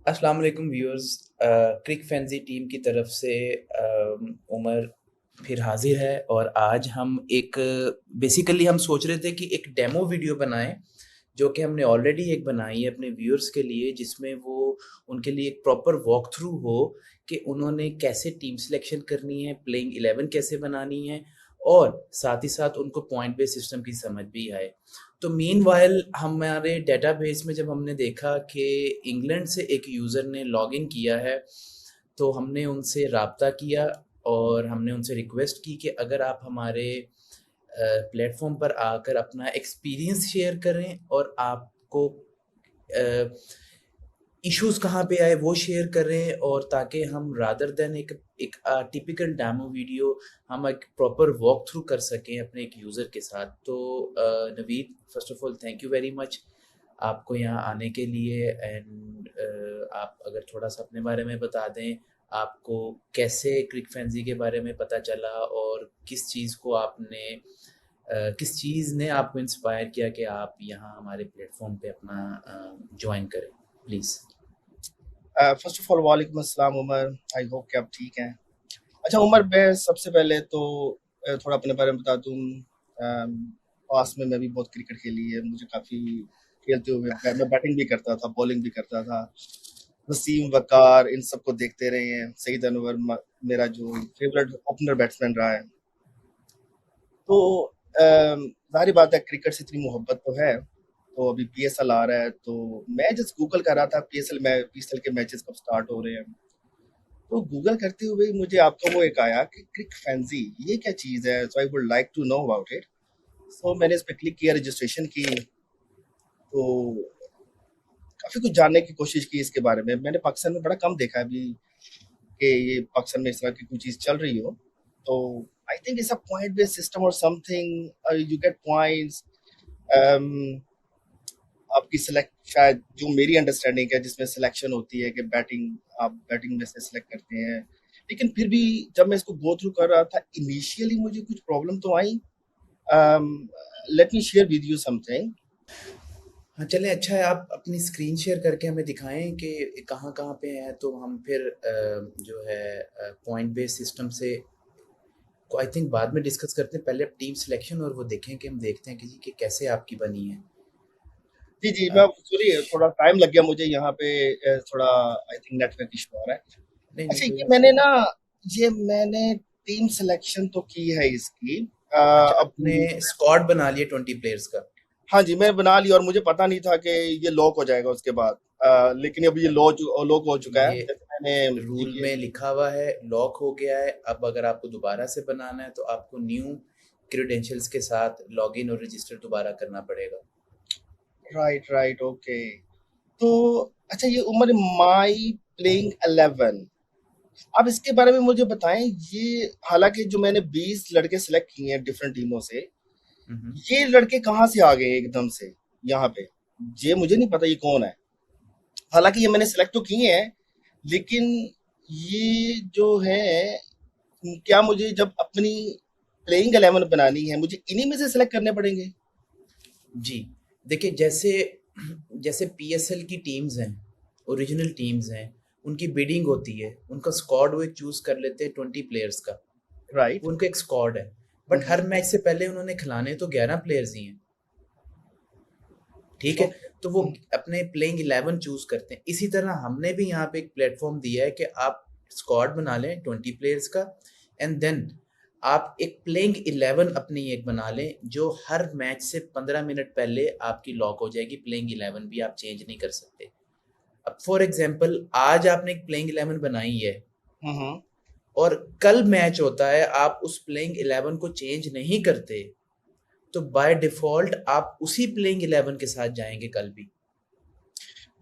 अस्सलाम वालेकुम व्यूअर्स। क्रिक फैंजी टीम की तरफ से उमर फिर हाजिर है और आज हम एक बेसिकली हम सोच रहे थे कि एक डेमो वीडियो बनाएं जो कि हमने ऑलरेडी एक बनाई है अपने व्यूअर्स के लिए, जिसमें वो उनके लिए एक प्रॉपर वॉक थ्रू हो कि उन्होंने कैसे टीम सिलेक्शन करनी है, प्लेइंग 11 कैसे बनानी है और साथ ही साथ उनको पॉइंट बेस्ड सिस्टम की समझ भी आए। तो मीनवाइल हमारे डेटाबेस में जब हमने देखा कि इंग्लैंड से एक यूज़र ने लॉगिन किया है, तो हमने उनसे राब्ता किया और हमने उनसे रिक्वेस्ट की कि अगर आप हमारे प्लेटफॉर्म पर आकर अपना एक्सपीरियंस शेयर करें और आपको इश्यूज कहाँ पे आए वो शेयर करें, और ताकि हम रादर देन एक एक टिपिकल डेमो वीडियो हम एक प्रॉपर वॉक थ्रू कर सकें अपने एक यूज़र के साथ। तो Naveed, first of all thank you very much आपको यहाँ आने के लिए। एंड आप अगर थोड़ा सा अपने बारे में बता दें, आपको कैसे क्रिक फैंजी के बारे में पता चला और किस चीज़ को आपने किस चीज़ ने आपको इंस्पायर किया कि आप यहाँ हमारे प्लेटफॉर्म पे अपना ज्वाइन करें, प्लीज़। फर्स्ट ऑफ ऑल वालेकुम अस्सलाम उमर। आई होप कि आप ठीक हैं। अच्छा उमर, मैं सबसे पहले तो थोड़ा अपने बारे में बता दूं। पास में मैं भी बहुत क्रिकेट खेली है, मुझे काफ़ी खेलते हुए मैं बैटिंग भी करता था, बॉलिंग भी करता था। वसीम, वकार, इन सबको देखते रहे हैं। सईद अनवर मेरा जो फेवरेट ओपनर बैट्समैन रहा है। तो जाहिर बात है, क्रिकेट से इतनी मोहब्बत तो है। तो अभी पीएसएल आ रहा है, तो मैं जस्ट गूगल कर रहा था पीएसएल के मैचेस कब स्टार्ट हो रहे हैं। तो गूगल करते हुए मुझे आपका वो एक आया कि क्रिक फैंजी, ये क्या चीज़ है? So I would like to know about it. So मैंने इस पे क्लिक किया, रजिस्ट्रेशन की। तो काफ़ी कुछ जानने की कोशिश की इसके बारे में। मैंने पाकिस्तान में बड़ा कम देखा है अभी कि ये पाकिस्तान में इस तरह की कोई चीज़ चल रही हो। तो I think it's a point based system और समथिंग। You get points. आपकी सिलेक्ट, शायद जो मेरी अंडरस्टैंडिंग है, जिसमें सिलेक्शन होती है कि आप बैटिंग में से सिलेक्ट करते हैं। लेकिन फिर भी जब मैं इसको गो थ्रू कर रहा था, इनिशियली मुझे कुछ प्रॉब्लम तो आई। Let me share with you something. हाँ, चलें, अच्छा है आप अपनी स्क्रीन शेयर करके हमें दिखाएँ कि कहाँ-कहाँ पे हैं, तो हम फिर जो है पॉइंट बेस्ड सिस्टम से को आई थिंक बाद में डिस्कस करते हैं। पहले आप टीम सिलेक्शन और वो देखें कि हम देखते हैं कि जी कि कैसे आपकी बनी है। जी जी, अ, मैं सॉरी, थोड़ा टाइम लग गया मुझे यहाँ पे। थोड़ा आई थिंक नेटवर्क इशू आ रहा है। नहीं, नहीं, अच्छा, कोई ये मसला नहीं। मैंने टीम सिलेक्शन तो की है इसकी। अच्छा, अब आपने स्क्वाड बना लिया 20 प्लेयर्स का। हाँ जी, मैंने बना लिया और मुझे पता नहीं था कि ये लॉक हो जाएगा उसके बाद। लेकिन अब ये लॉक हो चुका है। ये जैसे मैंने रूल ये में लिखा हुआ है, लॉक हो गया है। अब अगर आपको दोबारा से बनाना है तो आपको न्यू क्रेडेंशियल्स के साथ लॉगिन और रजिस्टर दोबारा करना पड़ेगा। Right right, okay. तो अच्छा, ये उमर माई प्लेइंग 11, आप इसके बारे में मुझे बताएं। ये हालांकि जो मैंने 20 लड़के सिलेक्ट किए हैं डिफरेंट टीमों से, हुँ, हुँ। ये लड़के कहाँ से आ गए एकदम से यहाँ पे? ये मुझे नहीं पता ये कौन है। हालांकि ये मैंने सिलेक्ट तो किए हैं, लेकिन ये जो है, क्या मुझे जब अपनी प्लेइंग 11 बनानी है, मुझे इन्हीं में से सिलेक्ट करने पड़ेंगे? जी, देखिए जैसे जैसे पीएसएल की टीम्स हैं, ओरिजिनल टीम्स हैं, उनकी बिडिंग होती है, उनका स्क्वाड वो एक चूज़ कर लेते हैं 20 प्लेयर्स का, राइट। वो उनका एक स्क्वाड है। बट हर मैच से पहले उन्होंने खिलाने तो 11 प्लेयर्स ही हैं, ठीक है? ओके। तो वो अपने प्लेइंग 11 चूज़ करते हैं। इसी तरह हमने भी यहाँ पे एक प्लेटफ़ॉर्म दिया है कि आप स्क्वाड बना लें 20 प्लेयर्स का, एंड देन आप एक प्लेइंग 11 अपनी एक बना लें, जो हर मैच से 15 मिनट पहले आपकी लॉक हो जाएगी। प्लेइंग 11 भी आप चेंज नहीं कर सकते। अब फॉर एग्ज़ाम्पल आज आपने एक प्लेइंग 11 बनाई है हम्म। और कल मैच होता है, आप उस प्लेइंग 11 को चेंज नहीं करते, तो बाय डिफ़ॉल्ट आप उसी प्लेइंग 11 के साथ जाएँगे कल भी।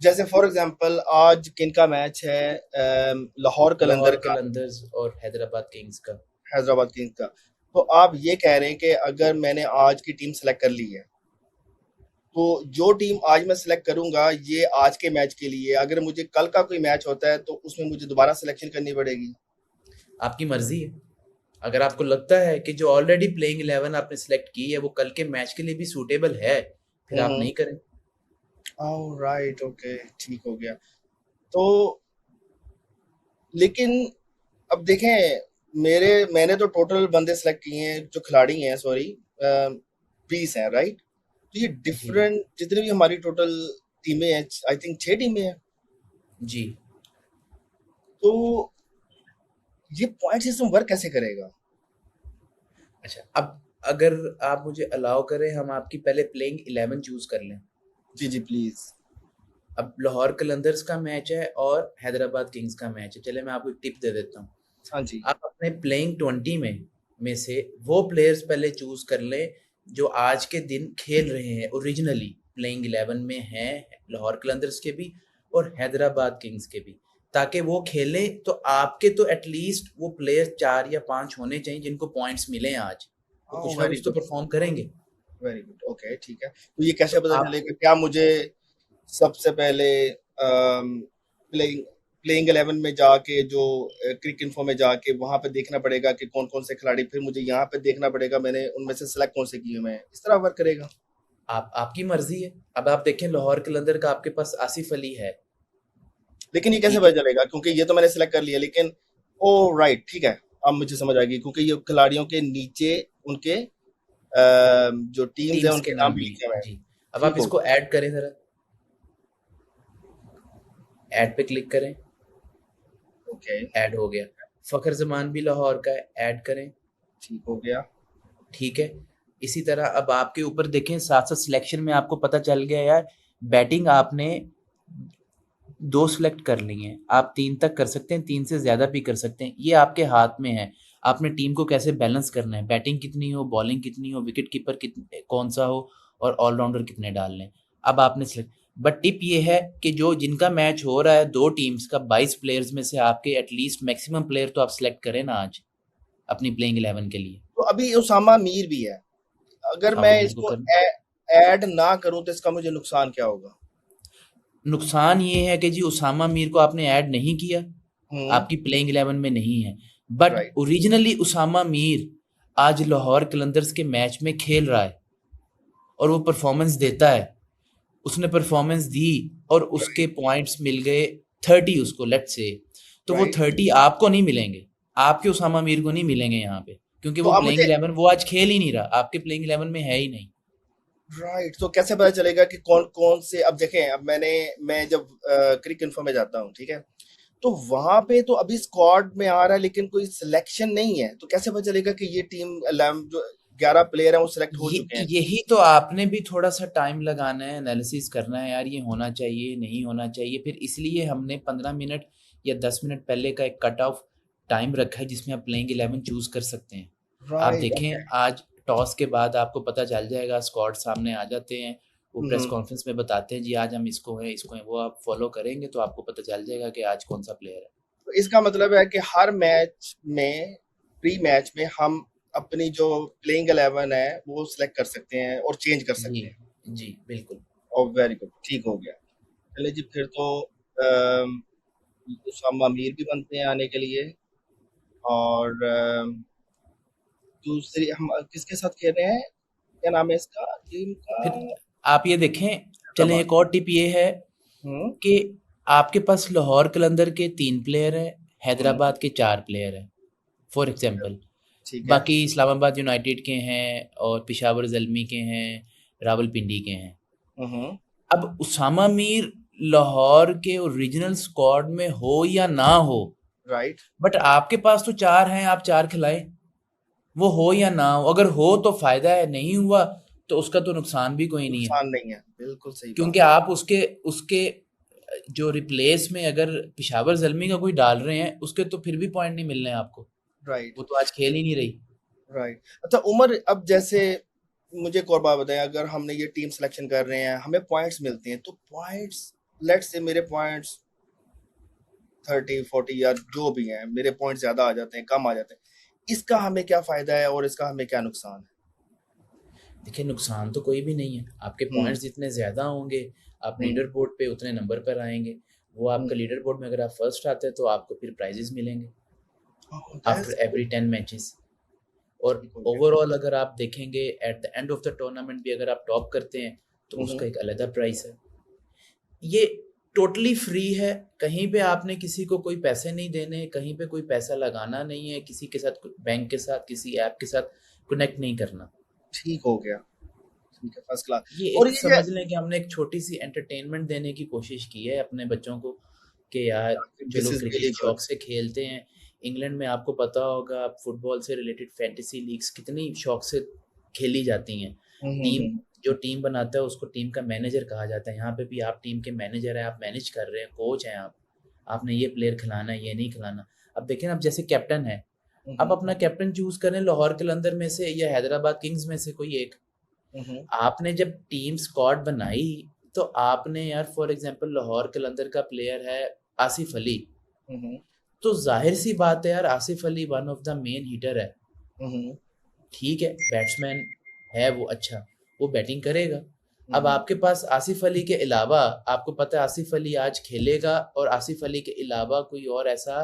जैसे फॉर एग्जांपल आज किनका मैच है? लाहौर कलंदर लाहौर का, कलंदर्स और हैदराबाद किंग्स का। हैदराबाद किंग्स का। तो आप ये कह रहे हैं कि अगर मैंने आज की टीम सेलेक्ट कर ली है, तो जो टीम आज मैं सेलेक्ट करूंगा ये आज के मैच के लिए, अगर मुझे कल का कोई मैच होता है तो उसमें मुझे दोबारा सिलेक्शन करनी पड़ेगी? आपकी मर्ज़ी है। अगर आपको लगता है कि जो ऑलरेडी प्लेइंग 11 आपने सेलेक्ट की है, वो कल के मैच के लिए भी सूटेबल है, फिर आप हम्म। नहीं करें। राइट, ओके, ठीक हो गया। तो लेकिन अब देखें, मैंने तो टोटल बंदे सेलेक्ट किए हैं, जो खिलाड़ी हैं, सॉरी, 20 हैं, राइट? तो ये जी डिफरेंट जितनी भी हमारी टोटल टीमें हैं, आई थिंक 6 टीमें हैं। जी। तो ये पॉइंट सिस्टम वर्क कैसे करेगा? अच्छा, अब अगर आप मुझे अलाउ करें, हम आपकी पहले प्लेइंग 11 चूज कर लें। जी जी, प्लीज। अब लाहौर कलंदर्स का मैच है और हैदराबाद किंग्स का मैच है। चले मैं आपको एक टिप दे देता हूँ। हाँ जी। आप अपने प्लेइंग 20 में से वो प्लेयर्स पहले चूज कर लें जो आज के दिन खेल रहे हैं, ओरिजिनली प्लेइंग 11 में हैं, लाहौर कलंदर्स के भी और हैदराबाद किंग्स के भी, ताकि वो खेलें तो आपके तो एटलीस्ट वो प्लेयर 4 या 5 होने चाहिए जिनको पॉइंट्स मिले आज। वो कुछ ना वेरी कुछ तो गुड, परफॉर्म करेंगे। वेरी गुड, ओके, ठीक है। तो ये कैसे तो पता आप चलेगा? क्या मुझे सबसे पहले प्लेइंग प्लेइंग 11 में जाके, जो क्रिक इन्फो में जाके वहां पे देखना पड़ेगा कि कौन कौन से खिलाड़ी, फिर मुझे यहाँ पे देखना पड़ेगा मैंने उनमें से सिलेक्ट कौन से किए हुए हैं, इस तरह वर्क करेगा? आपकी मर्जी है। अब आप देखें, लाहौर कलंदर का आपके पास आसिफ अली है, लेकिन ये कैसे ठीक पता है। चलेगा? क्योंकि ये तो मैंने सिलेक्ट कर लिया, लेकिन ओ राइट, ठीक है, अब मुझे समझ आ गई, क्योंकि ये खिलाड़ियों के नीचे उनके जो टीम्स हैं टीम्स के उनके नाम नाम भी भी लिखे हुए हैं। जी। अब ठीक आप हो इसको गया। ऐड करें जरा, ऐड पे क्लिक करें, ओके, ऐड हो गया। फखर जमान भी लाहौर का है, ऐड करें, ठीक हो गया। ठीक है। इसी तरह अब आपके ऊपर देखें, साथ साथ सिलेक्शन में आपको पता चल गया यार, बैटिंग आपने 2 सेलेक्ट कर ली हैं, आप 3 तक कर सकते हैं, 3 से ज़्यादा भी कर सकते हैं, ये आपके हाथ में है। आपने टीम को कैसे बैलेंस करना है, बैटिंग कितनी हो, बॉलिंग कितनी हो, विकेट कीपर कौन सा हो और ऑलराउंडर कितने डालने हैं। अब आपने सेलेक्ट, बट टिप ये है कि जो जिनका मैच हो रहा है 2 टीम्स का, 22 प्लेयर्स में से आपके एटलीस्ट मैक्सिमम प्लेयर तो आप सेलेक्ट करें ना आज अपनी प्लेइंग 11 के लिए। तो अभी उसामा मीर भी है, अगर हाँ, वो मैं मेरे को इसको कर, ऐड ना करूं तो इसका मुझे नुकसान क्या होगा? नुकसान ये है कि जी उसामा मीर को आपने ऐड नहीं किया, हम्म। आपकी प्लेइंग 11 में नहीं है, but right. Originally Usama Mir आज लाहौर कलंदर्स के मैच में खेल रहा है और वो परफॉर्मेंस देता है, उसने परफॉर्मेंस दी और उसके राइट। पॉइंट्स मिल गए 30 उसको, लेट्स से, तो वो राइट। 30 आपको नहीं मिलेंगे, आपके उसामा मीर को नहीं मिलेंगे यहाँ पे, क्योंकि तो वो अब प्लेइंग मुझे 11 वो आज खेल ही नहीं रहा, आपके प्लेइंग 11 में है ही नहीं। राइट, तो कैसे पता चलेगा कि कौन कौन से? अब देखें, अब मैं जब क्रिक इन्फो में जाता हूँ, ठीक है, तो वहां पे तो अभी स्क्वाड में आ रहा है, लेकिन कोई सिलेक्शन नहीं है, तो कैसे पता चलेगा कि ये टीम 11 जो 11 प्लेयर हैं वो सिलेक्ट हो ये चुके हैं? यही तो आपने भी थोड़ा सा टाइम लगाना है, एनालिसिस करना है यार, ये होना चाहिए नहीं होना चाहिए, फिर इसलिए हमने 15 मिनट या 10 मिनट पहले का एक कट ऑफ टाइम रखा है जिसमें आप प्लेइंग 11 चूज कर सकते हैं। आप राइट, ओके। देखें, आज टॉस के बाद आपको पता चल जाएगा, स्क्वाड सामने आ जाते हैं, वो प्रेस हम्म। कॉन्फ्रेंस में बताते हैं जी आज हम इसको हैं, वो आप फॉलो करेंगे तो आपको पता चल जाएगा कि आज कौन सा प्लेयर है। तो इसका मतलब है कि हर मैच में, प्री मैच में, हम अपनी जो प्लेइंग 11 है वो सिलेक्ट कर सकते हैं और चेंज कर जी सकते हैं। जी बिल्कुल। और वेरी गुड, ठीक हो गया। चलिए जी, फिर तो अम, उसामा अमीर भी बनते हैं आने के लिए। और दूसरी हम किसके साथ खेल रहे हैं? क्या नाम है इसका टीम का? फिर आप ये देखें, चलें हैदराबाद। एक और टिप ये है हम्म। कि आपके पास लाहौर कलंदर के 3 प्लेयर हैं, हम्म। हैदराबाद के 4 प्लेयर हैं, फॉर एग्जांपल। ठीक है। बाकी इस्लामाबाद यूनाइटेड के हैं और पेशावर ज़ल्मी के हैं, रावलपिंडी के हैं। हम्म। अब उसामा मीर लाहौर के ओरिजिनल स्क्वाड में हो या ना हो, राइट। बट आपके पास तो 4 हैं, आप 4 खिलाएं, वो हो या ना हो, अगर हो तो फ़ायदा है, नहीं हुआ तो उसका तो नुकसान भी कोई नहीं है, नुकसान नहीं है, बिल्कुल सही क्योंकि बात है। आप उसके उसके जो रिप्लेस में अगर पेशावर ज़ल्मी का कोई डाल रहे हैं, उसके तो फिर भी पॉइंट नहीं मिल रहे हैं आपको, राइट। वो तो आज खेल ही नहीं रही। राइट। अच्छा उमर, अब जैसे मुझे एक और बात बताएं, अगर हमने ये टीम सिलेक्शन कर रहे हैं, हमें पॉइंट्स मिलते हैं, तो पॉइंट्स, लेट्स से मेरे पॉइंट्स 30 40 या जो भी हैं, मेरे पॉइंट्स ज्यादा आ जाते हैं, कम आ जाते हैं, इसका हमें क्या फायदा है और इसका हमें क्या नुकसान है? देखिए, नुकसान तो कोई भी नहीं है, आपके हम्म। पॉइंट्स जितने ज़्यादा होंगे, आप हम्म। लीडर बोर्ड पे उतने नंबर पर आएंगे, वो आपका लीडर बोर्ड में अगर आप फर्स्ट आते हैं तो आपको फिर प्राइजेस मिलेंगे after that's good. Every 10 matches. और ठीक हो गया। ओवरऑल अगर आप देखेंगे at the end of the tournament भी अगर आप टॉप करते हैं तो हम्म। उसका एक अलग प्राइस है। ये टोटली फ्री है, कहीं पे आपने किसी को कोई पैसे नहीं देने, कहीं पे कोई पैसा लगाना नहीं है, किसी के साथ बैंक के साथ किसी ऐप के साथ कनेक्ट नहीं करना। ठीक हो गया, ठीक है, फर्स्ट क्लास। ये और एक ये समझ लें कि हमने एक छोटी सी एंटरटेनमेंट देने की कोशिश की है अपने बच्चों को कि यार दिस चलो इज रियली क्रिकेट गुड। शौक से खेलते हैं। इंग्लैंड में आपको पता होगा फुटबॉल से रिलेटेड फैंटेसी लीग्स कितनी शौक से खेली जाती हैं। टीम जो टीम बनाता है उसको टीम का मैनेजर कहा जाता है। यहाँ पे भी आप टीम के मैनेजर हैं, आप मैनेज कर रहे हैं, कोच हैं आप, आपने ये प्लेयर खिलाना है, ये नहीं खिलाना। अब देखें, अब जैसे कैप्टन है, अब अपना कैप्टन चूज करें लाहौर कलंदर में से या हैदराबाद किंग्स में से कोई एक। आपने जब टीम स्क्वाड बनाई तो आपने यार फॉर एग्जांपल लाहौर कलंदर का प्लेयर है आसिफ अली, तो जाहिर सी बात है यार Asif Ali one of the main hitter है, ठीक है, बैट्समैन है वो, अच्छा वो बैटिंग करेगा। अब आपके पास आसिफ अली के अलावा, आपको पता है आसिफ अली आज खेलेगा और आसिफ अली के अलावा कोई और ऐसा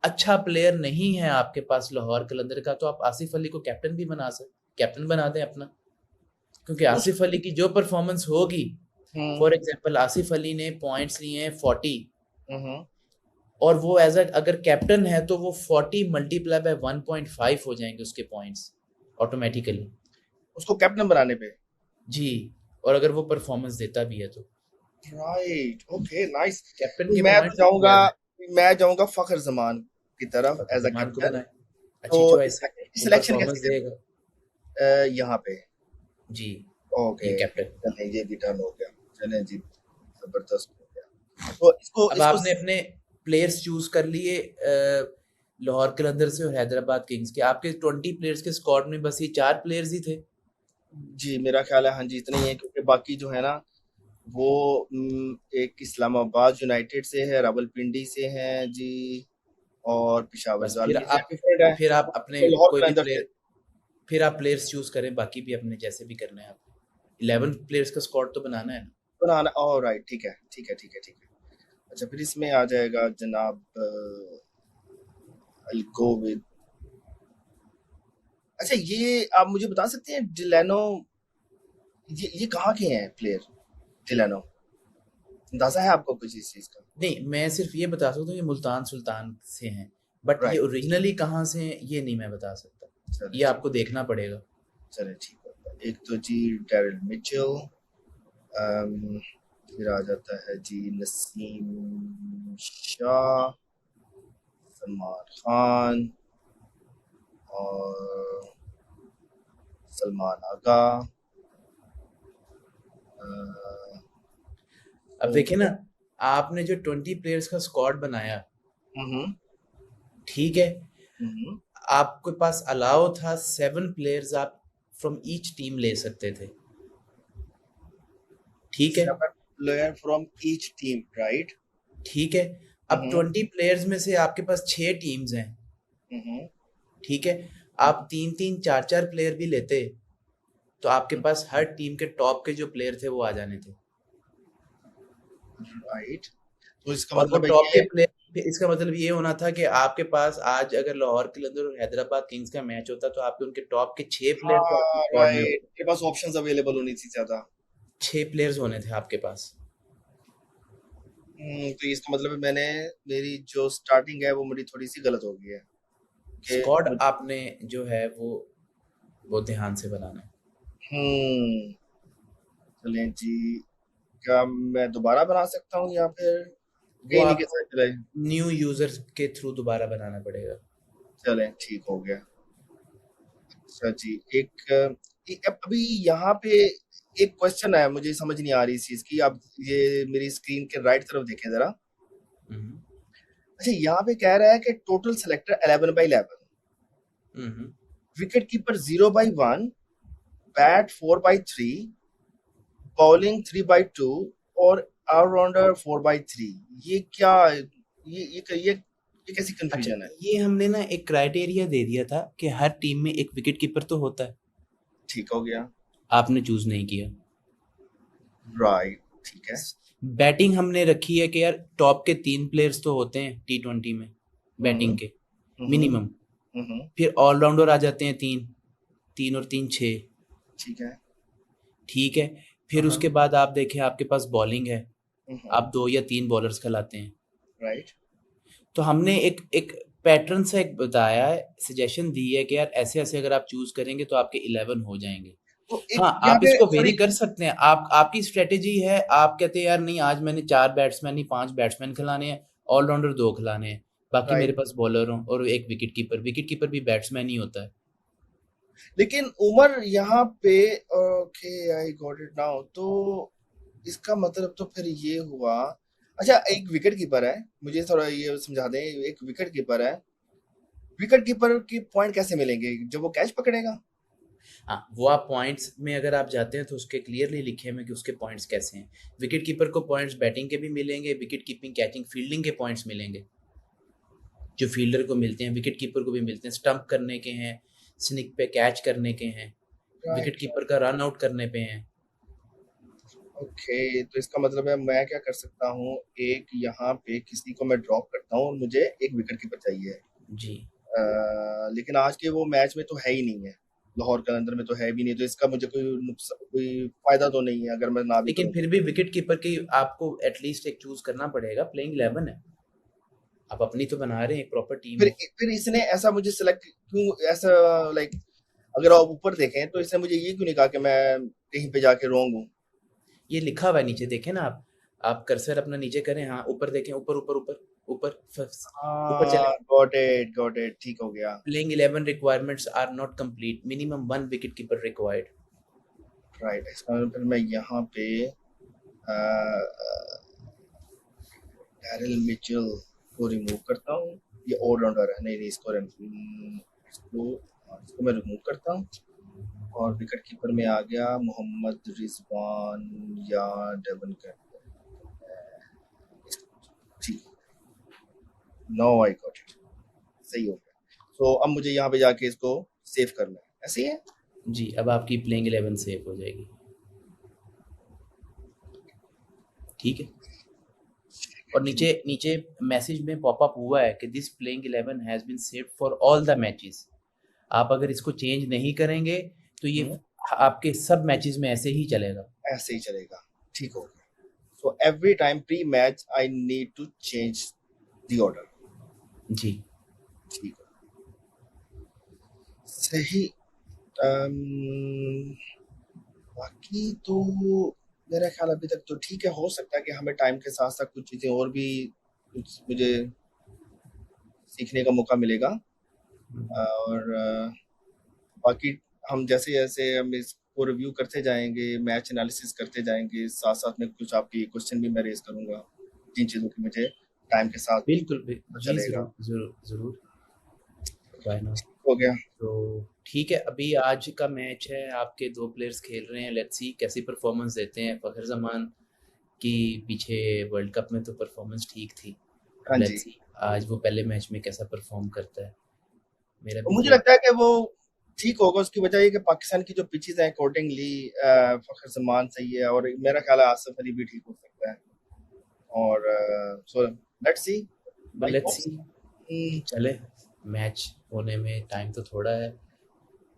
अच्छा प्लेयर नहीं है आपके पास लाहौर कलंदर का, तो आप आसिफ अली को कैप्टन भी बना सकते, कैप्टन बना दें अपना, क्योंकि आसिफ अली की जो परफॉर्मेंस होगी, फॉर एग्जांपल आसिफ अली ने पॉइंट्स लिए हैं 40 और वो एज अगर कैप्टन है तो वो 40 मल्टीप्लाई बाय 1.5 हो जाएंगे उसके पॉइंट्स ऑटोमेटिकली उसको कैप्टन बनाने पे। जी, और अगर वो परफॉर्मेंस देता भी है तो राइट, ओके, नाइस। कैप्टन के मैं पॉइंट्स जाऊंगा, मैं जाऊंगा फखर जमान की तरफ एज अ मान को कैप्टन। बनाए, अच्छी तो चॉइस है, वो सिलेक्शन परफॉर्मेंस कैसे देगा करें यहाँ पे? जी, ओके, ये कैप्टन। चलें, ये भी डन हो गया, चलें जी, जबरदस्त हो गया। तो इसको अब इसको आपने अपने प्लेयर्स चूज कर लिए लाहौर कलंदर से और हैदराबाद किंग्स के। आपके 20 प्लेयर्स के स्क्वाड में बस ये 4 प्लेयर्स ही थे। जी, मेरा ख्याल है हाँ जी, इतने ही है, क्योंकि बाकी जो है ना वो एक इस्लामाबाद यूनाइटेड से है, रावलपिंडी से हैं जी, और पेशावर बस जालमी से डिफरेंट है, फिर आप अपने तो लाहौर कोई भी कलंदर से। प्लेयर, फिर आप प्लेयर्स चूज करें, बाकी भी अपने जैसे भी करना है। आप 11 प्लेयर्स का स्क्वाड तो बनाना है ना। बनाना, ओह राइट, ठीक है, ठीक है, ठीक है, ठीक है। अच्छा, फिर इसमें आ जाएगा जनाब I'll go with, अच्छा ये आप मुझे बता सकते हैं डिलानो, ये कहाँ के हैं प्लेयर डिलानो? अंदाजा है आपको कुछ इस चीज का? नहीं, मैं सिर्फ ये बता सकता हूँ ये मुल्तान सुल्तान से हैं, बट ये राइट, ओरिजिनली कहाँ से हैं ये नहीं मैं बता सकता, चले ये आपको देखना पड़ेगा। चले ठीक है। एक तो जी डैरिल मिचेल, फिर आ जाता है जी नसीम शाह, सलमान खान और सलमान आगा। अब देखिए ना, आपने जो 20 प्लेयर्स का स्क्वाड बनाया, ठीक है, आपके पास अलाउ था 7 प्लेयर्स आप फ्रॉम ईच टीम ले सकते थे, ठीक है, 7 player from each team, right, ठीक है। अब 20 प्लेयर्स में से आपके पास 6 टीम्स हैं, ठीक है, आप 3-3 4-4 प्लेयर भी लेते तो आपके पास हर टीम के टॉप के जो प्लेयर थे वो आ जाने थे, राइट। तो इसका और वो मतलब टॉप के ये प्लेयर, इसका मतलब ये होना था कि आपके पास आज अगर लाहौर कलंदर और हैदराबाद किंग्स का मैच होता तो आपके उनके टॉप के 6 प्लेयर तो आपके हाँ स्क्वाड में, राइट, मेरे पास ऑप्शंस अवेलेबल होनी थी ज्यादा। 6 प्लेयर्स होने थे आपके पास। तो इसका मतलब है मैंने, मेरी जो स्टार्टिंग है वो मेरी थोड़ी सी गलत हो गई है कि स्क्वाड आपने जो है वो ध्यान से बनाना है। चलें जी, क्या मैं दोबारा बना सकता हूँ या फिर वो कहीं नहीं के आपको साथ चले? न्यू यूजर के थ्रू दोबारा बनाना पड़ेगा। चलें, ठीक हो गया। अच्छा जी, अभी यहाँ पे एक क्वेश्चन है, मुझे समझ नहीं आ रही इस चीज की। आप ये मेरी स्क्रीन के राइट तरफ देखें जरा। अच्छा, यहाँ पे कह रहा है कि total selector 11/11, wicket keeper 0/1, bat 4/3, bowling 3/2 और ऑलराउंडर 4/3। ये क्या, ये कैसी अच्छा, कंफ्यूजन है? ये हमने ना एक क्राइटेरिया दे दिया था कि हर टीम में एक विकेट कीपर तो होता है, ठीक हो गया, आपने चूज नहीं किया। राइट, ठीक है। बैटिंग हमने रखी है कि यार टॉप के 3 प्लेयर्स तो होते हैं T20 में बैटिंग के मिनिमम, फिर ऑलराउंडर आ जाते हैं 3 और 3 6, ठीक है, ठीक है, फिर उसके बाद आप देखें आपके पास बॉलिंग है, आप 2 या 3 बॉलर्स खिलाते हैं। राइट। तो हमने एक एक पैटर्न सा एक बताया है, सजेशन दी है कि यार ऐसे-ऐसे अगर आप चूज़ करेंगे तो आपके 11 हो जाएँगे। तो एक हाँ, यहाँ आप पे इसको वेरी सॉरी, कर सकते हैं। आप आपकी स्ट्रैटेजी है, आप कहते हैं यार नहीं आज मैंने 4 बैट्समैन नहीं 5 बैट्समैन खिलाने हैं, ऑलराउंडर 2 खिलाने हैं, बाकी मेरे राइट। पास बॉलर हों और 1 विकेट कीपर भी बैट्समैन ही होता है। लेकिन उमर यहाँ पे, okay I got it now. तो इसका मतलब तो फिर ये हुआ, अच्छा एक विकेट कीपर है, मुझे थोड़ा ये समझा दें, एक विकेट कीपर है, विकेट कीपर की पॉइंट कैसे मिलेंगे जब वो कैच पकड़ेगा? हाँ, वो आप पॉइंट्स में अगर आप जाते हैं तो उसके क्लियरली लिखे हुए हैं कि उसके पॉइंट्स कैसे हैं। विकेट कीपर को पॉइंट्स बैटिंग के भी मिलेंगे, विकेट कीपिंग, कैचिंग, फील्डिंग के पॉइंट्स मिलेंगे। जो फील्डर को मिलते हैं, विकेट कीपर को भी मिलते हैं, स्टंप करने के हैं, स्निक पे कैच करने के हैं, विकेट राइट। कीपर का रन आउट करने पे हैं। ओके, तो इसका मतलब है मैं क्या कर सकता हूँ, एक यहाँ पे किसी को मैं ड्रॉप करता हूँ और मुझे एक विकेट कीपर चाहिए। जी। लेकिन आज के वो मैच में तो है ही नहीं है, लाहौर कलंदर में तो है भी नहीं, तो इसका मुझे कोई नुकसान, कोई फायदा तो नहीं है अगर मैं ना भी लेकिन करूँ फिर तो। भी विकेट कीपर की आपको एटलीस्ट एक चूज़ करना पड़ेगा, प्लेइंग 11 है। आप अपनी तो बना रहे हैं, एक प्रॉपर टीम फिर है। फिर इसने ऐसा मुझे सिलेक्ट क्यों, ऐसा लाइक अगर आप ऊपर देखें तो इसने मुझे ये क्यों नहीं कहा कि मैं कहीं पे जाके रॉन्ग हूँ? ये लिखा हुआ है नीचे देखें ना आप। आप कर्सर अपना नीचे करें, हाँ, ऊपर देखें, ऊपर, ऊपर, ऊपर, ऊपर, ऊपर चलें। हाँ, गॉट इट, ठीक हो गया। Playing 11 requirements are not complete. Minimum 1 wicketkeeper required. Right, इसका मतलब फिर मैं यहाँ पे डैरिल मिचेल को रिमूव करता हूँ, ये ऑलराउंडर है, नहीं नहीं इसको मैं रिमूव करता हूँ, और विकेट कीपर में आ गया मोहम्मद रिजवान या डेवन कैंपबेल। ठीक, नो आई गॉट इट, सही हो गया। तो अब मुझे यहाँ पे जाके इसको सेव करना है, ऐसे ही है। जी, अब आपकी प्लेइंग 11 सेव हो जाएगी। ठीक है। और नीचे नीचे मैसेज में पॉपअप हुआ है कि this playing 11 has been saved for all the matches. आप अगर इसको चेंज नहीं करेंगे तो ये आपके सब मैचेस में ऐसे ही चलेगा। ऐसे ही चलेगा, ठीक हो गया। So every time pre match I need to change the order. जी। ठीक है, सही। अम, बाकी तो मेरा ख्याल अभी तक तो ठीक है, हो सकता है कि हमें टाइम के साथ साथ कुछ चीज़ें और भी कुछ मुझे सीखने का मौका मिलेगा। और बाकी हम जैसे जैसे हम इसको रिव्यू करते जाएंगे, मैच एनालिसिस करते जाएंगे, साथ साथ में कुछ आपकी क्वेश्चन भी मैं रेज करूंगा, जिन चीज़ों की मुझे टाइम के साथ बिल्कुल, पता जी, चलेगा। ज़रूर, ज़रूर, ज़रूर। Why not? हो गया। तो ठीक है, अभी आज का मैच है, आपके 2 प्लेयर्स खेल रहे हैं, लेट्स सी कैसी परफॉर्मेंस देते हैं। फ़खर ज़मान की पीछे वर्ल्ड कप में तो परफॉर्मेंस ठीक थी। अब हाँ जी, लेट्स सी आज वो पहले मैच में कैसा परफॉर्म करता है। मेरा तो भी मुझे यही। लगता है कि वो ठीक होगा, उसकी वजह ये कि पाकिस्तान की जो पिचेस हैं अकॉर्डिंगली फ़खर ज़मान सही है, और मेरा ख्याल है आसिफ अली भी ठीक हो सकता है। और so let's see, I let's hope. See चले, मैच होने में टाइम तो थोड़ा है,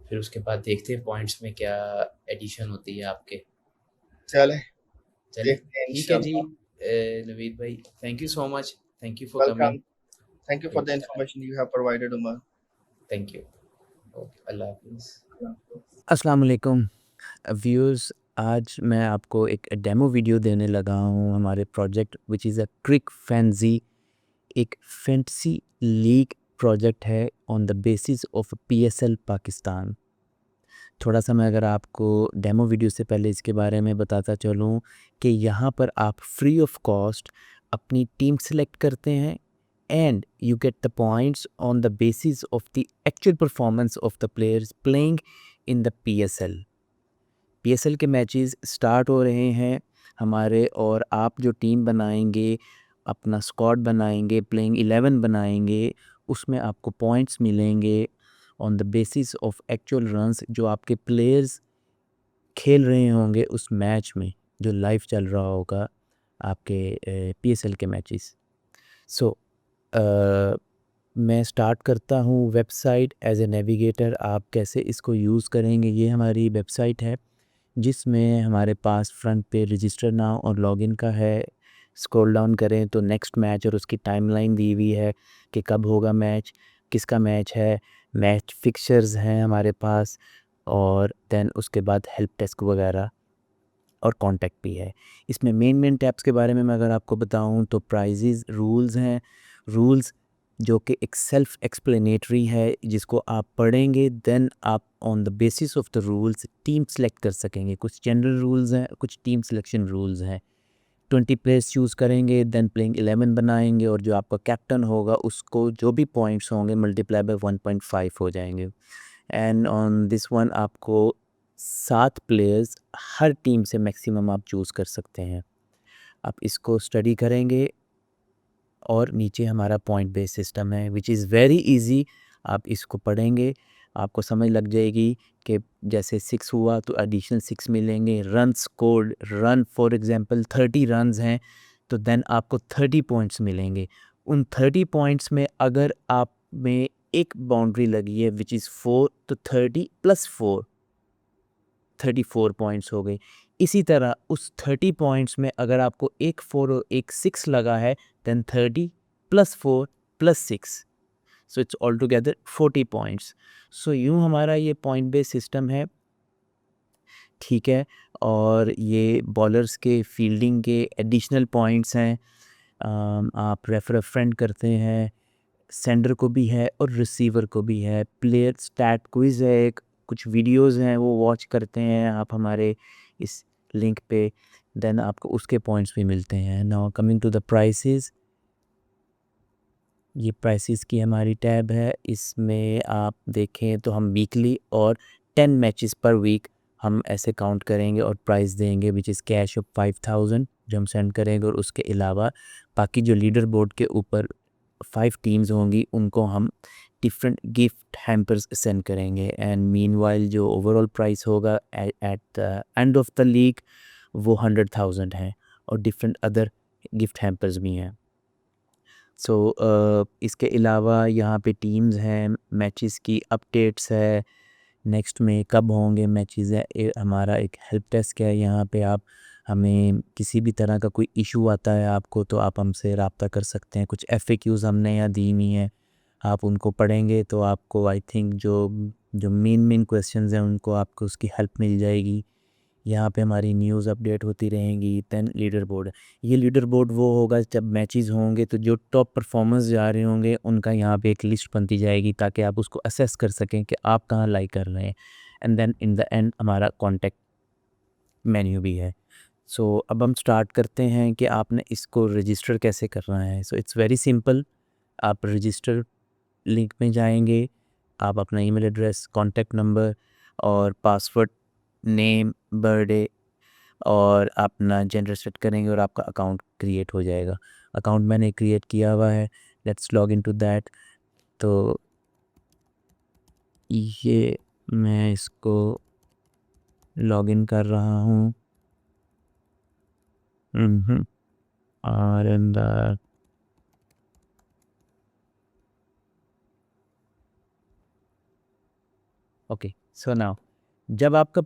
फिर उसके बाद देखते हैं पॉइंट्स में क्या एडिशन होती है आपके। चले, चले, देखते हैं ठीक है जी। इंशाल्लाह। नवीद भाई, thank you so much, thank you for welcome, coming. Thank you for the information you have provided Umar. Thank you. Okay, अल्लाह हाफिज़। अस्सलाम वालेकुम व्यूअर्स। आज मैं आपको एक डेमो वीडियो देने लगा हूँ हमारे प्रोजेक्ट विच इज़ अ क्रिक फैंजी। एक फैंटेसी लीग प्रोजेक्ट है on the basis of PSL Pakistan. थोड़ा सा मैं अगर आपको डेमो वीडियो से पहले इसके बारे में बताता चलूँ कि यहाँ पर आप फ्री ऑफ कॉस्ट अपनी टीम सेलेक्ट करते हैं and you get the points on the basis of the actual performance of the players playing in the PSL। PSL के मैचेस स्टार्ट हो रहे हैं हमारे, और आप जो टीम बनाएंगे, अपना स्क्वाड बनाएंगे, प्लेइंग 11 बनाएंगे, उसमें आपको पॉइंट्स मिलेंगे on the basis of actual runs जो आपके प्लेयर्स खेल रहे होंगे उस मैच में, जो लाइव चल रहा होगा आपके PSL के मैचेस। सो मैं स्टार्ट करता हूँ वेबसाइट एज ए नेविगेटर। आप कैसे इसको यूज़ करेंगे, ये हमारी वेबसाइट है जिसमें हमारे पास फ्रंट पे रजिस्टर नाउ और लॉगिन का है, स्क्रॉल डाउन करें तो नेक्स्ट मैच और उसकी टाइमलाइन दी हुई है कि कब होगा मैच, किसका मैच है, मैच फिक्चर्स हैं हमारे पास, और देन उसके बाद हेल्प डेस्क वगैरह और कॉन्टैक्ट भी है। इसमें मेन टैब्स के बारे में मैं अगर आपको बताऊं तो प्राइजेज़, रूल्स हैं। रूल्स जो कि एक सेल्फ एक्सप्लेनेटरी है, जिसको आप पढ़ेंगे देन आप on the basis of the rules team select कर सकेंगे। कुछ जनरल रूल्स हैं, कुछ टीम सिलेक्शन रूल्स हैं। 20 प्लेयर्स चूज़ करेंगे, देन प्लेइंग 11 बनाएंगे, और जो आपका कैप्टन होगा उसको जो भी पॉइंट्स होंगे मल्टीप्लाई बाय 1.5 हो जाएंगे। एंड ऑन दिस वन आपको 7 प्लेयर्स हर टीम से मैक्सिमम आप चूज़ कर सकते हैं। आप इसको स्टडी करेंगे, और नीचे हमारा पॉइंट बेस सिस्टम है विच इज़ वेरी इजी। आप इसको पढ़ेंगे, आपको समझ लग जाएगी कि जैसे 6 हुआ तो एडिशनल 6 मिलेंगे। Run scored, run for example 30 runs हैं तो देन आपको 30 पॉइंट्स मिलेंगे। उन 30 पॉइंट्स में अगर आप में एक बाउंड्री लगी है विच इज़ 4, तो 30 + 4 34 पॉइंट्स हो गए। इसी तरह उस 30 पॉइंट्स में अगर आपको एक 4 और एक 6 लगा है then 30 + 4 + 6, so it's all together 40 points. So यूँ हमारा ये पॉइंट बेस सिस्टम है, ठीक है। और ये बॉलर्स के फील्डिंग के एडिशनल पॉइंट्स हैं। आप रेफर फ्रेंड करते हैं, सेंडर को भी है और रिसीवर को भी है। प्लेयर स्टैट क्विज़ है एक, कुछ वीडियोस हैं वो वॉच करते हैं आप हमारे इस लिंक पे, देन आपको उसके पॉइंट्स भी मिलते हैं। Now coming to the prices, ये प्राइसेस की हमारी टैब है। इसमें आप देखें तो हम वीकली और 10 मैचेस पर वीक हम ऐसे काउंट करेंगे और प्राइस देंगे विच इज़ कैश ऑफ 5000 जो हम सेंड करेंगे, और उसके अलावा बाकी जो लीडर बोर्ड के ऊपर 5 टीम्स होंगी उनको हम डिफरेंट गिफ्ट हैम्पर्स सेंड करेंगे। एंड मीनवाइल जो ओवरऑल प्राइस होगा at the end of the league वो 100,000 है, और डिफरेंट अदर गिफ्ट हैम्पर्स भी हैं। सो इसके अलावा यहाँ पे टीम्स हैं, मैचेस की अपडेट्स है, नेक्स्ट में कब होंगे मैचेस है, हमारा एक हेल्प डेस्क है। यहाँ पे आप हमें किसी भी तरह का कोई इशू आता है आपको तो आप हमसे रब्ता कर सकते हैं। कुछ FAQs हमने यहाँ दी हुई हैं, आप उनको पढ़ेंगे तो आपको आई थिंक जो जो मेन क्वेश्चंस हैं उनको आपको उसकी हेल्प मिल जाएगी। यहाँ पे हमारी न्यूज़ अपडेट होती रहेंगी। दैन लीडर बोर्ड, ये लीडर बोर्ड वो होगा जब मैचेस होंगे तो जो टॉप परफॉर्मर्स जा रहे होंगे उनका यहाँ पे एक लिस्ट बनती जाएगी ताकि आप उसको असेस कर सकें कि आप कहाँ लाइक कर रहे हैं। And then in the end हमारा कॉन्टैक्ट मेन्यू भी है। सो अब हम स्टार्ट करते हैं कि आपने इसको रजिस्टर कैसे करना है। सो इट्स वेरी सिंपल, आप रजिस्टर लिंक में जाएंगे, आप अपना ईमेल एड्रेस, कॉन्टैक्ट नंबर और पासवर्ड, नेम, बर्थडे और अपना जेंडर सेट करेंगे और आपका अकाउंट क्रिएट हो जाएगा। अकाउंट मैंने क्रिएट किया हुआ है, let's log in to that. तो ये मैं इसको लॉग इन कर रहा हूँ। और अंदर ओके, सो नाउ जब आपका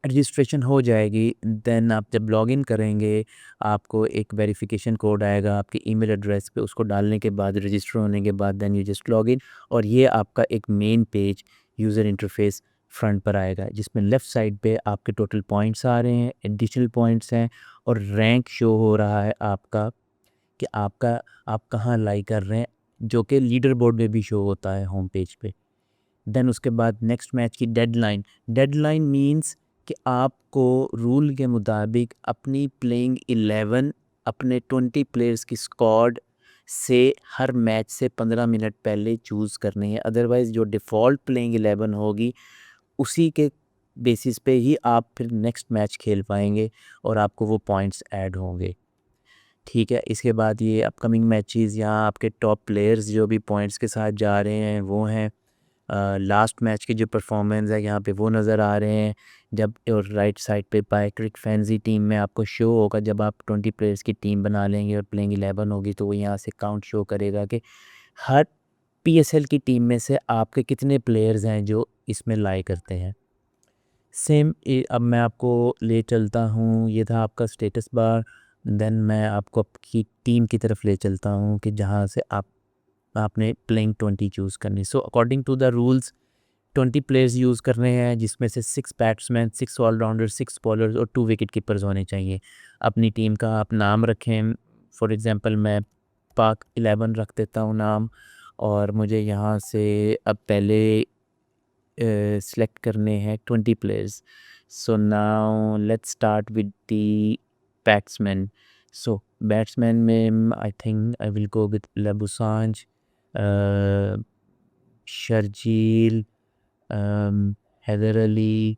रजिस्ट्रेशन हो जाएगी देन आप जब लॉगिन करेंगे आपको एक वेरिफिकेशन कोड आएगा आपके ईमेल एड्रेस पे, उसको डालने के बाद रजिस्टर होने के बाद देन यू जस्ट लॉगिन, और ये आपका एक main page user interface front पर आएगा जिसमें लेफ़्ट साइड पे आपके टोटल पॉइंट्स आ रहे हैं, एडिशनल पॉइंट्स हैं, और रैंक शो हो रहा है आपका कि आप कहाँ लाइक कर रहे हैं, जो कि लीडर बोर्ड में भी शो होता है होम पेज पे। देन उसके बाद नेक्स्ट मैच की डेडलाइन। डेडलाइन मींस कि आपको रूल के मुताबिक अपनी प्लेइंग 11 अपने 20 प्लेयर्स की स्क्वाड से हर मैच से 15 मिनट पहले चूज़ करनी है। अदरवाइज़ जो डिफ़ॉल्ट प्लेइंग 11 होगी उसी के बेसिस पे ही आप फिर नेक्स्ट मैच खेल पाएंगे और आपको वो पॉइंट्स ऐड होंगे, ठीक है। इसके बाद ये अपकमिंग मैचेस, यहाँ आपके टॉप प्लेयर्स जो भी पॉइंट्स के साथ जा रहे हैं वो हैं। लास्ट मैच की जो परफॉर्मेंस है यहाँ पे वो नज़र आ रहे हैं। जब और राइट साइड पे बाय क्रिक फैंसी टीम में आपको शो होगा, जब आप 20 प्लेयर्स की टीम बना लेंगे और प्लेइंग 11 होगी तो वो यहाँ से काउंट शो करेगा कि हर PSL की टीम में से आपके कितने प्लेयर्स हैं जो इसमें लाई करते हैं। सेम अब मैं आपको ले चलता हूँ, ये था आपका स्टेटस बार। देन मैं आपको आपकी टीम की तरफ ले चलता हूँ कि जहाँ से आपने प्लेइंग 20 चूज़ करनी। So according to the rules 20 players use करने हैं, जिसमें से 6 बैट्समैन, 6 ऑलराउंडर, 6 बॉलर्स और 2 विकेट कीपर्स होने चाहिए। अपनी टीम का आप नाम रखें, फॉर एग्ज़ाम्पल मैं पाक 11 रख देता हूँ नाम, और मुझे यहाँ से अब पहले सेलेक्ट करने हैं 20 players. So now let's start with the batsman. So batsman में I think I will go with Labuschagne, Sharjeel, Haider Ali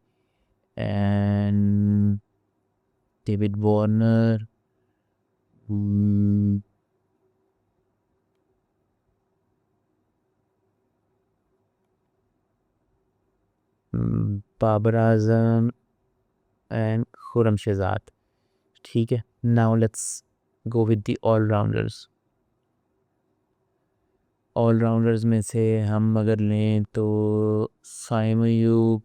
and David Warner, Babar Azam and Khurram Shahzad. ठीक है, now let's go with the all rounders. All rounders में से हम अगर लें तो Saim Ayub,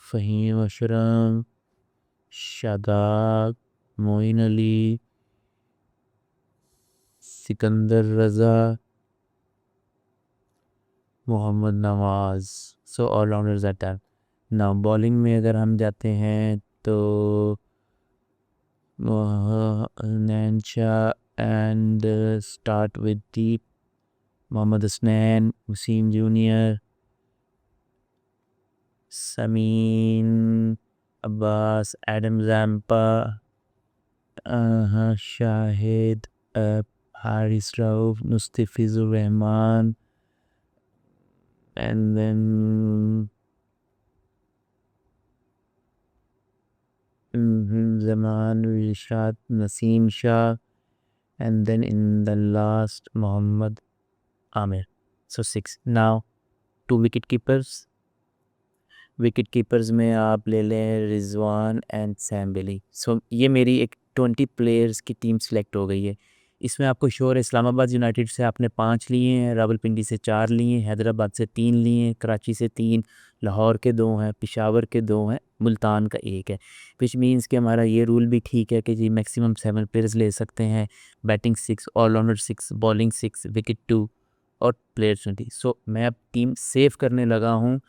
Faheem Ashraf, Shadab, Moeen Ali, Sikandar Raza, Mohammad Nawaz. So all rounders at that. Now bowling में अगर हम जाते हैं तो नैनशा and start with the Mohammad Hasnain, Wasim junior, Sameen, Abbas, Adam Zampa, Shahid, Haris Rauf, Mustafizur Rahman, and then Zaman, Rishad, Naseem Shah, and then in the last Mohammad Amir. So 6. Now 2 wicket keepers. Wicket keepers में आप ले लें रिजवान एंड सैम बिली। सो ये मेरी एक 20 प्लेयर्स की टीम सेलेक्ट हो गई है। इसमें आपको श्योर है इस्लामाबाद यूनाइटेड से आपने 5 लिए हैं, रावलपिंडी से 4 लिए हैं, हैदराबाद से 3 लिए हैं, कराची से 3, लाहौर के 2 हैं, पेशावर के 2 हैं, मुल्तान का 1 है। विच मीन्स कि हमारा ये रूल भी ठीक है कि जी मैक्सिमम 7 प्लेयर्स ले सकते हैं। बैटिंग 6, ऑलराउंडर 6, बॉलिंग 6, विकेट 2 और प्लेयर 20। सो मैं अब टीम सेव करने लगा हूँ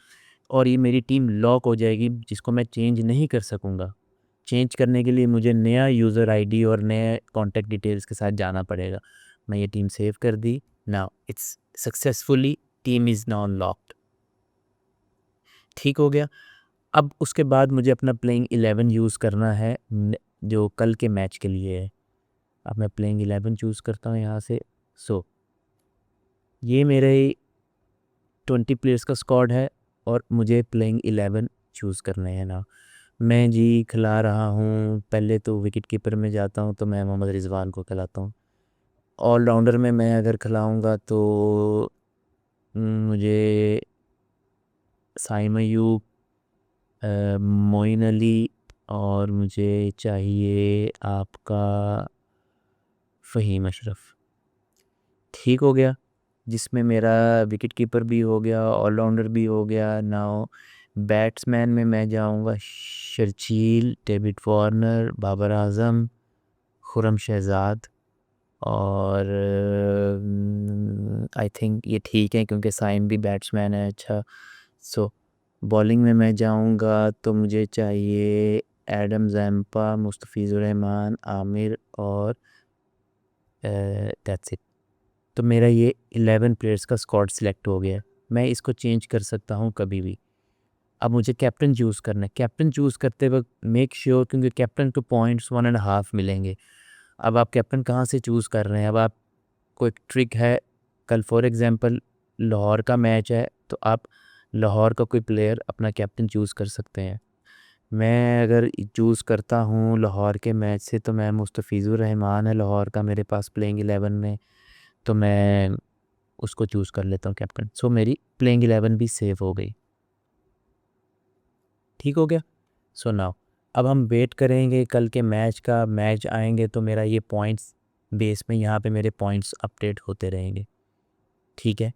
और ये मेरी टीम लॉक हो जाएगी, जिसको मैं चेंज नहीं कर सकूँगा। चेंज करने के लिए मुझे नया यूज़र आईडी और नए कॉन्टैक्ट डिटेल्स के साथ जाना पड़ेगा। मैं ये टीम सेव कर दी। Now it's successfully team is now locked. ठीक हो गया। अब उसके बाद मुझे अपना प्लेइंग 11 यूज़ करना है जो कल के मैच के लिए है। अब मैं प्लेइंग 11 चूज़ करता हूँ यहाँ से। सो ये मेरे 20 प्लेयर्स का स्क्वाड है और मुझे प्लेइंग 11 चूज़ करने हैं ना। मैं जी खिला रहा हूँ, पहले तो विकेट कीपर में जाता हूँ तो मैं मोहम्मद रिजवान को खिलाता हूँ। ऑलराउंडर में मैं अगर खिलाऊँगा तो मुझे साइम अयूब, मोइन अली और मुझे चाहिए आपका फ़हीम अशरफ। ठीक हो गया, जिसमें मेरा विकेट कीपर भी हो गया, ऑलराउंडर भी हो गया। नाउ बैट्समैन में मैं जाऊंगा शर्जील, डेविड वार्नर, बाबर आजम, खुरम शहजाद और आई थिंक ये ठीक है क्योंकि साइम भी बैट्समैन है। अच्छा, सो बॉलिंग में मैं जाऊंगा तो मुझे चाहिए एडम ज़ैम्पा, मुस्तफिजुर रहमान, आमिर और दैट्स इट। तो मेरा ये 11 प्लेयर्स का स्क्वाड सिलेक्ट हो गया है। मैं इसको चेंज कर सकता हूँ कभी भी। अब मुझे कैप्टन चूज़ करना है। कैप्टन चूज़ करते वक्त मेक श्योर, क्योंकि कैप्टन को पॉइंट्स 1.5 मिलेंगे। अब आप कैप्टन कहाँ से चूज़ कर रहे हैं, अब आपको एक ट्रिक है। कल फॉर एग्ज़ाम्पल लाहौर का मैच है तो आप लाहौर का कोई प्लेयर अपना कैप्टन चूज़ कर सकते हैं। मैं अगर चूज़ करता हूँ लाहौर के मैच से तो मैं मुस्तफिजुर रहमान है लाहौर का मेरे पास प्लेइंग 11 में, तो मैं उसको चूज़ कर लेता हूँ कैप्टन। सो मेरी प्लेइंग 11 भी सेव हो गई। ठीक हो गया। सो नाउ अब हम वेट करेंगे कल के मैच का। मैच आएंगे तो मेरा ये पॉइंट्स बेस में यहाँ पे मेरे पॉइंट्स अपडेट होते रहेंगे। ठीक है,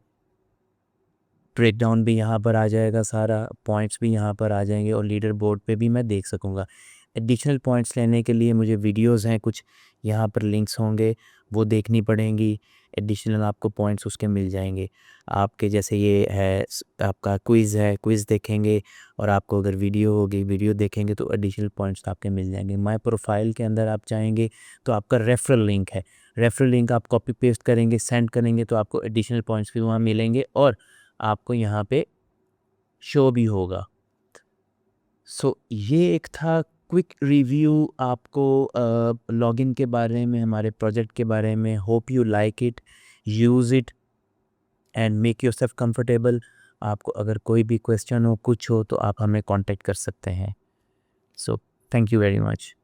ब्रेक डाउन भी यहाँ पर आ जाएगा, सारा पॉइंट्स भी यहाँ पर आ जाएंगे और लीडर बोर्ड पे भी मैं देख सकूँगा। एडिशनल पॉइंट्स लेने के लिए मुझे वीडियोस हैं कुछ, यहाँ पर लिंक्स होंगे, वो देखनी पड़ेंगी। एडिशनल आपको पॉइंट्स उसके मिल जाएंगे। आपके जैसे ये है आपका क्विज़ है, क्विज़ देखेंगे और आपको अगर वीडियो होगी, वीडियो देखेंगे तो एडिशनल पॉइंट्स आपके मिल जाएंगे। माय प्रोफाइल के अंदर आप चाहेंगे तो आपका रेफरल लिंक है, रेफरल लिंक आप कॉपी पेस्ट करेंगे, सेंड करेंगे तो आपको एडिशनल पॉइंट्स भी वहाँ मिलेंगे और आपको यहाँ पे शो भी होगा। सो ये एक था क्विक रिव्यू आपको लॉगिन के बारे में, हमारे प्रोजेक्ट के बारे में। Hope you like it, use it and make yourself comfortable. आपको अगर कोई भी क्वेश्चन हो, कुछ हो, तो आप हमें कांटेक्ट कर सकते हैं। So thank you very much.